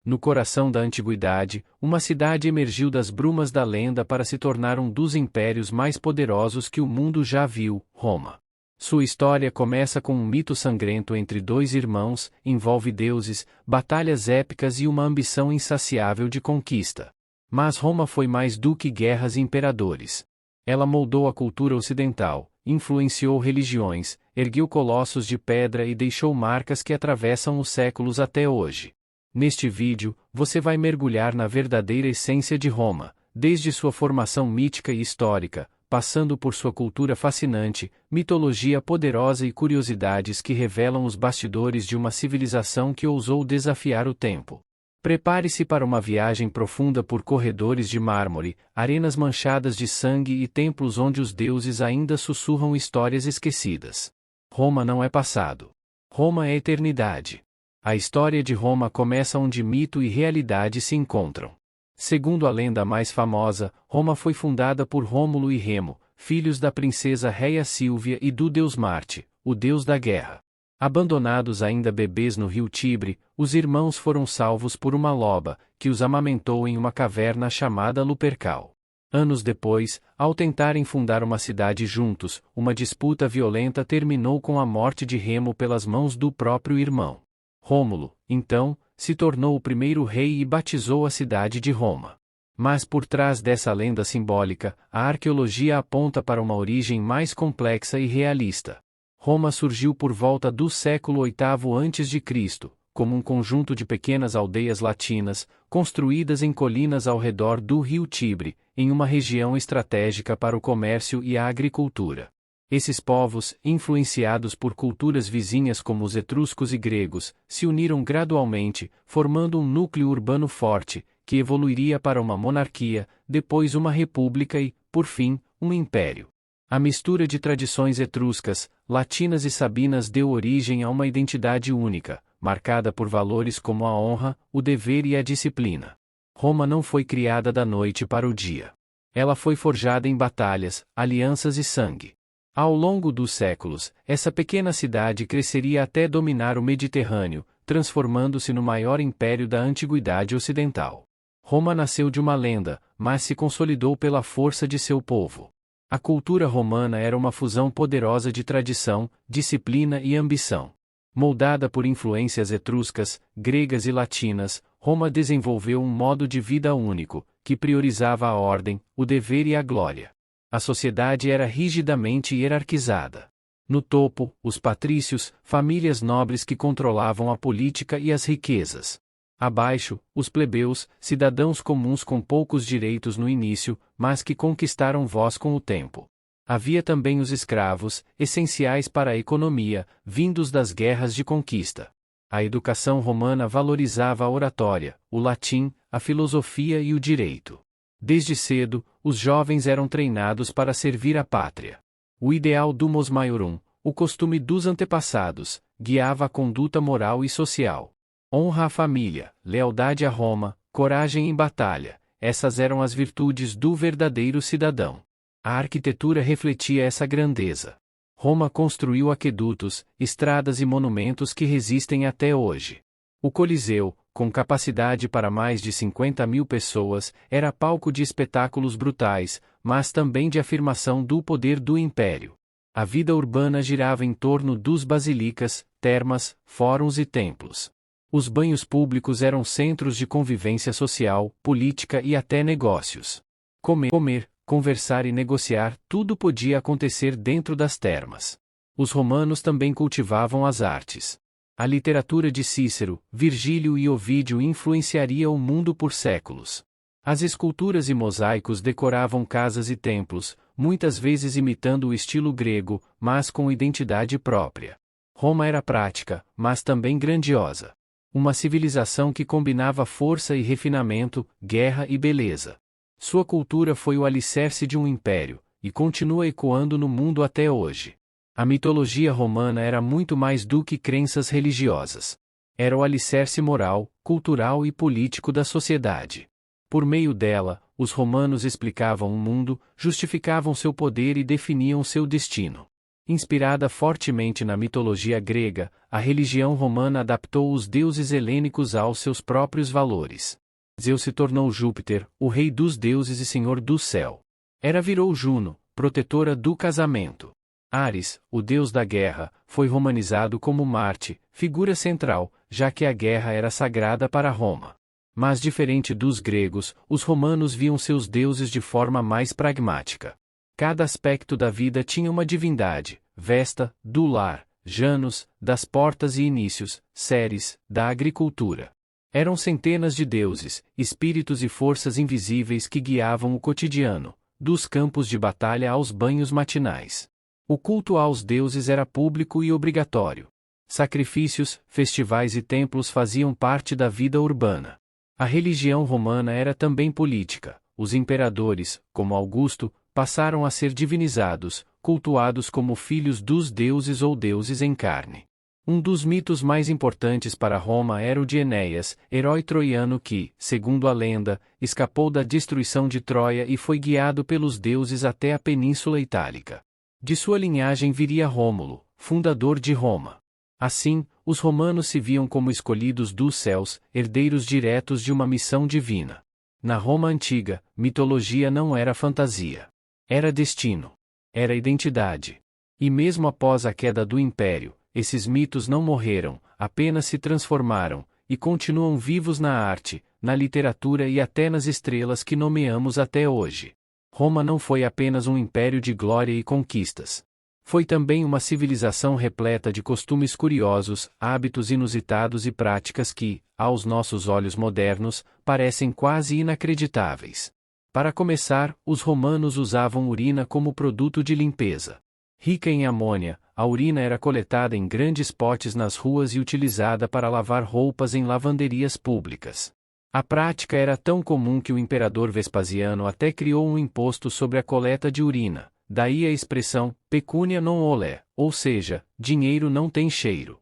No coração da antiguidade, uma cidade emergiu das brumas da lenda para se tornar um dos impérios mais poderosos que o mundo já viu, Roma. Sua história começa com um mito sangrento entre dois irmãos, envolve deuses, batalhas épicas e uma ambição insaciável de conquista. Mas Roma foi mais do que guerras e imperadores. Ela moldou a cultura ocidental, influenciou religiões, ergueu colossos de pedra e deixou marcas que atravessam os séculos até hoje. Neste vídeo, você vai mergulhar na verdadeira essência de Roma, desde sua formação mítica e histórica, passando por sua cultura fascinante, mitologia poderosa e curiosidades que revelam os bastidores de uma civilização que ousou desafiar o tempo. Prepare-se para uma viagem profunda por corredores de mármore, arenas manchadas de sangue e templos onde os deuses ainda sussurram histórias esquecidas. Roma não é passado. Roma é eternidade. A história de Roma começa onde mito e realidade se encontram. Segundo a lenda mais famosa, Roma foi fundada por Rômulo e Remo, filhos da princesa Réia Sílvia e do deus Marte, o deus da guerra. Abandonados ainda bebês no rio Tibre, os irmãos foram salvos por uma loba, que os amamentou em uma caverna chamada Lupercal. Anos depois, ao tentarem fundar uma cidade juntos, uma disputa violenta terminou com a morte de Remo pelas mãos do próprio irmão. Rômulo, então, se tornou o primeiro rei e batizou a cidade de Roma. Mas por trás dessa lenda simbólica, a arqueologia aponta para uma origem mais complexa e realista. Roma surgiu por volta do século VIII a.C., como um conjunto de pequenas aldeias latinas, construídas em colinas ao redor do rio Tibre, em uma região estratégica para o comércio e a agricultura. Esses povos, influenciados por culturas vizinhas como os etruscos e gregos, se uniram gradualmente, formando um núcleo urbano forte, que evoluiria para uma monarquia, depois uma república e, por fim, um império. A mistura de tradições etruscas, latinas e sabinas deu origem a uma identidade única, marcada por valores como a honra, o dever e a disciplina. Roma não foi criada da noite para o dia. Ela foi forjada em batalhas, alianças e sangue. Ao longo dos séculos, essa pequena cidade cresceria até dominar o Mediterrâneo, transformando-se no maior império da antiguidade ocidental. Roma nasceu de uma lenda, mas se consolidou pela força de seu povo. A cultura romana era uma fusão poderosa de tradição, disciplina e ambição. Moldada por influências etruscas, gregas e latinas, Roma desenvolveu um modo de vida único, que priorizava a ordem, o dever e a glória. A sociedade era rigidamente hierarquizada. No topo, os patrícios, famílias nobres que controlavam a política e as riquezas. Abaixo, os plebeus, cidadãos comuns com poucos direitos no início, mas que conquistaram voz com o tempo. Havia também os escravos, essenciais para a economia, vindos das guerras de conquista. A educação romana valorizava a oratória, o latim, a filosofia e o direito. Desde cedo, os jovens eram treinados para servir a pátria. O ideal do mos maiorum, o costume dos antepassados, guiava a conduta moral e social. Honra à família, lealdade a Roma, coragem em batalha, essas eram as virtudes do verdadeiro cidadão. A arquitetura refletia essa grandeza. Roma construiu aquedutos, estradas e monumentos que resistem até hoje. O Coliseu, com capacidade para mais de 50.000 pessoas, era palco de espetáculos brutais, mas também de afirmação do poder do império. A vida urbana girava em torno dos basilicas, termas, fóruns e templos. Os banhos públicos eram centros de convivência social, política e até negócios. Comer, conversar e negociar, tudo podia acontecer dentro das termas. Os romanos também cultivavam as artes. A literatura de Cícero, Virgílio e Ovídio influenciaria o mundo por séculos. As esculturas e mosaicos decoravam casas e templos, muitas vezes imitando o estilo grego, mas com identidade própria. Roma era prática, mas também grandiosa. Uma civilização que combinava força e refinamento, guerra e beleza. Sua cultura foi o alicerce de um império, e continua ecoando no mundo até hoje. A mitologia romana era muito mais do que crenças religiosas. Era o alicerce moral, cultural e político da sociedade. Por meio dela, os romanos explicavam o mundo, justificavam seu poder e definiam seu destino. Inspirada fortemente na mitologia grega, a religião romana adaptou os deuses helênicos aos seus próprios valores. Zeus se tornou Júpiter, o rei dos deuses e senhor do céu. Hera virou Juno, protetora do casamento. Ares, o deus da guerra, foi romanizado como Marte, figura central, já que a guerra era sagrada para Roma. Mas diferente dos gregos, os romanos viam seus deuses de forma mais pragmática. Cada aspecto da vida tinha uma divindade: Vesta, do lar; Janus, das portas e inícios; Ceres, da agricultura. Eram centenas de deuses, espíritos e forças invisíveis que guiavam o cotidiano, dos campos de batalha aos banhos matinais. O culto aos deuses era público e obrigatório. Sacrifícios, festivais e templos faziam parte da vida urbana. A religião romana era também política. Os imperadores, como Augusto, passaram a ser divinizados, cultuados como filhos dos deuses ou deuses em carne. Um dos mitos mais importantes para Roma era o de Enéas, herói troiano que, segundo a lenda, escapou da destruição de Troia e foi guiado pelos deuses até a Península Itálica. De sua linhagem viria Rômulo, fundador de Roma. Assim, os romanos se viam como escolhidos dos céus, herdeiros diretos de uma missão divina. Na Roma antiga, mitologia não era fantasia. Era destino. Era identidade. E mesmo após a queda do império, esses mitos não morreram, apenas se transformaram, e continuam vivos na arte, na literatura e até nas estrelas que nomeamos até hoje. Roma não foi apenas um império de glória e conquistas. Foi também uma civilização repleta de costumes curiosos, hábitos inusitados e práticas que, aos nossos olhos modernos, parecem quase inacreditáveis. Para começar, os romanos usavam urina como produto de limpeza. Rica em amônia, a urina era coletada em grandes potes nas ruas e utilizada para lavar roupas em lavanderias públicas. A prática era tão comum que o imperador Vespasiano até criou um imposto sobre a coleta de urina. Daí a expressão, pecunia non olet, ou seja, dinheiro não tem cheiro.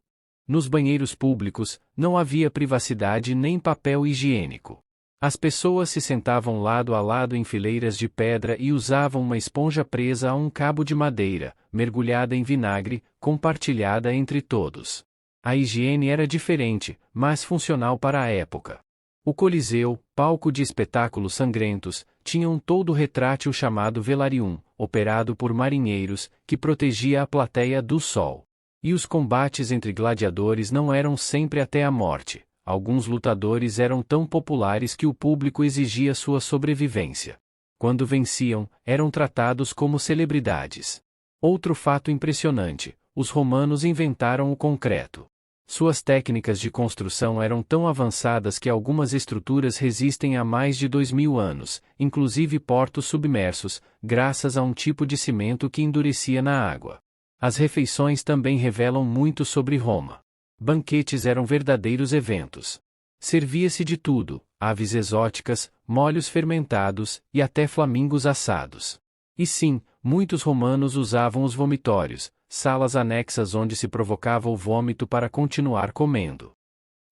Nos banheiros públicos, não havia privacidade nem papel higiênico. As pessoas se sentavam lado a lado em fileiras de pedra e usavam uma esponja presa a um cabo de madeira, mergulhada em vinagre, compartilhada entre todos. A higiene era diferente, mas funcional para a época. O Coliseu, palco de espetáculos sangrentos, tinha um toldo retrátil chamado velarium, operado por marinheiros, que protegia a plateia do sol. E os combates entre gladiadores não eram sempre até a morte. Alguns lutadores eram tão populares que o público exigia sua sobrevivência. Quando venciam, eram tratados como celebridades. Outro fato impressionante: os romanos inventaram o concreto. Suas técnicas de construção eram tão avançadas que algumas estruturas resistem há mais de 2000 anos, inclusive portos submersos, graças a um tipo de cimento que endurecia na água. As refeições também revelam muito sobre Roma. Banquetes eram verdadeiros eventos. Servia-se de tudo: aves exóticas, molhos fermentados, e até flamingos assados. E sim, muitos romanos usavam os vomitórios, salas anexas onde se provocava o vômito para continuar comendo.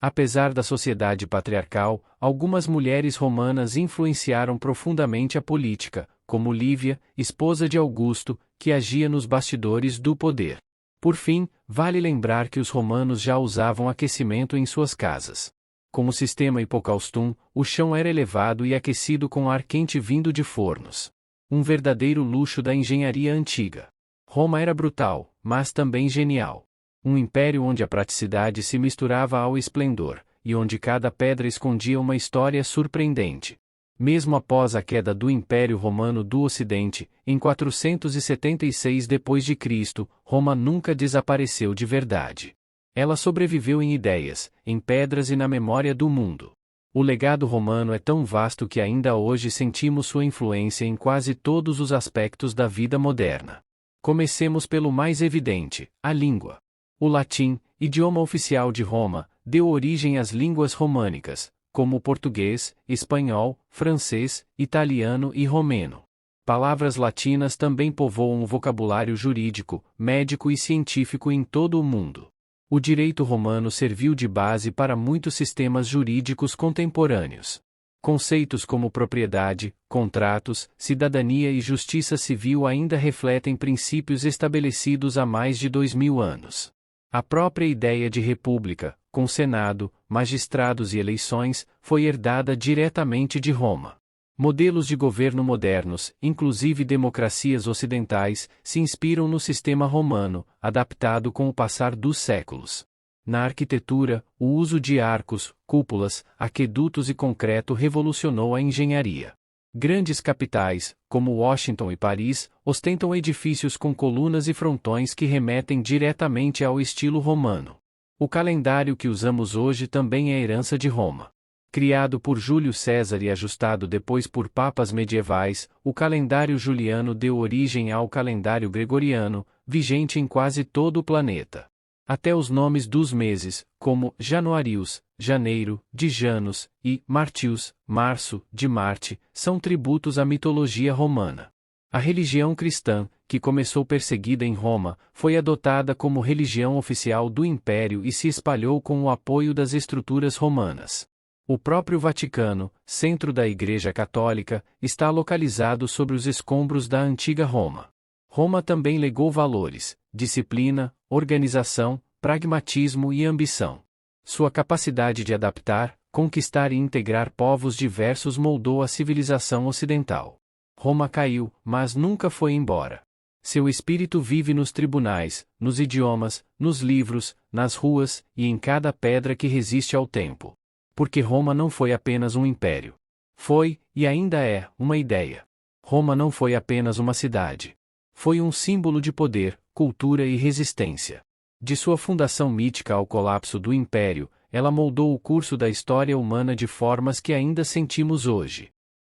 Apesar da sociedade patriarcal, algumas mulheres romanas influenciaram profundamente a política, como Lívia, esposa de Augusto, que agia nos bastidores do poder. Por fim, vale lembrar que os romanos já usavam aquecimento em suas casas. Com o sistema hipocaustum, o chão era elevado e aquecido com ar quente vindo de fornos. Um verdadeiro luxo da engenharia antiga. Roma era brutal, mas também genial. Um império onde a praticidade se misturava ao esplendor, e onde cada pedra escondia uma história surpreendente. Mesmo após a queda do Império Romano do Ocidente, em 476 d.C., Roma nunca desapareceu de verdade. Ela sobreviveu em ideias, em pedras e na memória do mundo. O legado romano é tão vasto que ainda hoje sentimos sua influência em quase todos os aspectos da vida moderna. Comecemos pelo mais evidente: a língua. O latim, idioma oficial de Roma, deu origem às línguas românicas, como o português, espanhol, francês, italiano e romeno. Palavras latinas também povoam o vocabulário jurídico, médico e científico em todo o mundo. O direito romano serviu de base para muitos sistemas jurídicos contemporâneos. Conceitos como propriedade, contratos, cidadania e justiça civil ainda refletem princípios estabelecidos há mais de 2000 anos. A própria ideia de república, com Senado, magistrados e eleições, foi herdada diretamente de Roma. Modelos de governo modernos, inclusive democracias ocidentais, se inspiram no sistema romano, adaptado com o passar dos séculos. Na arquitetura, o uso de arcos, cúpulas, aquedutos e concreto revolucionou a engenharia. Grandes capitais, como Washington e Paris, ostentam edifícios com colunas e frontões que remetem diretamente ao estilo romano. O calendário que usamos hoje também é herança de Roma. Criado por Júlio César e ajustado depois por papas medievais, o calendário juliano deu origem ao calendário gregoriano, vigente em quase todo o planeta. Até os nomes dos meses, como Januarius, janeiro, de Janus, e Martius, março, de Marte, são tributos à mitologia romana. A religião cristã, que começou perseguida em Roma, foi adotada como religião oficial do Império e se espalhou com o apoio das estruturas romanas. O próprio Vaticano, centro da Igreja Católica, está localizado sobre os escombros da antiga Roma. Roma também legou valores, disciplina, organização, pragmatismo e ambição. Sua capacidade de adaptar, conquistar e integrar povos diversos moldou a civilização ocidental. Roma caiu, mas nunca foi embora. Seu espírito vive nos tribunais, nos idiomas, nos livros, nas ruas e em cada pedra que resiste ao tempo. Porque Roma não foi apenas um império. Foi, e ainda é, uma ideia. Roma não foi apenas uma cidade. Foi um símbolo de poder, cultura e resistência. De sua fundação mítica ao colapso do império, ela moldou o curso da história humana de formas que ainda sentimos hoje.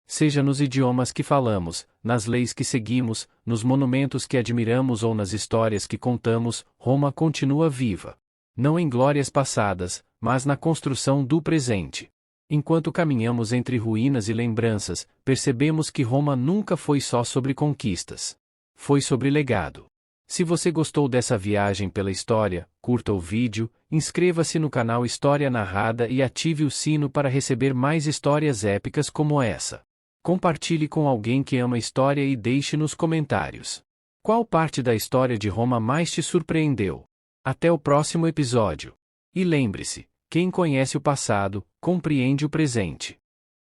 Seja nos idiomas que falamos, nas leis que seguimos, nos monumentos que admiramos ou nas histórias que contamos, Roma continua viva. Não em glórias passadas, mas na construção do presente. Enquanto caminhamos entre ruínas e lembranças, percebemos que Roma nunca foi só sobre conquistas. Foi sobre legado. Se você gostou dessa viagem pela história, curta o vídeo, inscreva-se no canal História Narrada e ative o sino para receber mais histórias épicas como essa. Compartilhe com alguém que ama história e deixe nos comentários. Qual parte da história de Roma mais te surpreendeu? Até o próximo episódio. E lembre-se, quem conhece o passado, compreende o presente.